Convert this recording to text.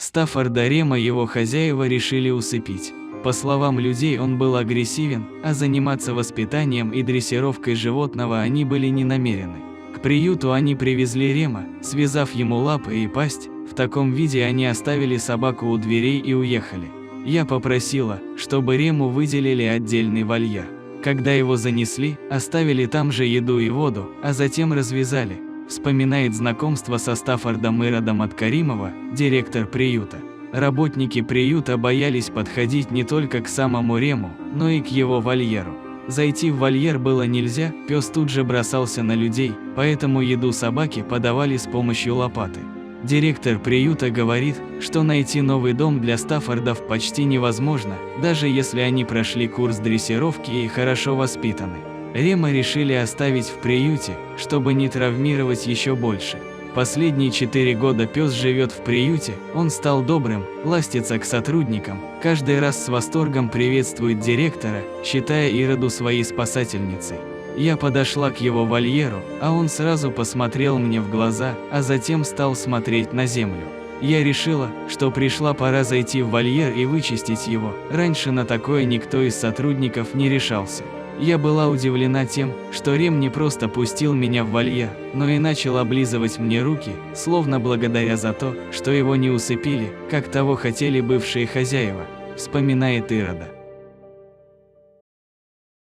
Стаффорда Рема его хозяева решили усыпить. По словам людей, он был агрессивен, а заниматься воспитанием и дрессировкой животного они были не намерены. К приюту они привезли Рема, связав ему лапы и пасть. В таком виде они оставили собаку у дверей и уехали. Я попросила, чтобы Рему выделили отдельный вольер. Когда его занесли, оставили там же еду и воду, а затем развязали. Вспоминает знакомство со Стаффордом Иродом от Каримова, директор приюта. Работники приюта боялись подходить не только к самому Рему, но и к его вольеру. Зайти в вольер было нельзя, пес тут же бросался на людей, поэтому еду собаке подавали с помощью лопаты. Директор приюта говорит, что найти новый дом для Стаффордов почти невозможно, даже если они прошли курс дрессировки и хорошо воспитаны. Рема решили оставить в приюте, чтобы не травмировать еще больше. Последние 4 года пес живет в приюте, он стал добрым, ластится к сотрудникам, каждый раз с восторгом приветствует директора, считая Ироду своей спасательницей. Я подошла к его вольеру, а он сразу посмотрел мне в глаза, а затем стал смотреть на землю. Я решила, что пришла пора зайти в вольер и вычистить его, раньше на такое никто из сотрудников не решался. Я была удивлена тем, что Рем не просто пустил меня в вольер, но и начал облизывать мне руки, словно благодаря за то, что его не усыпили, как того хотели бывшие хозяева, вспоминает Ирода.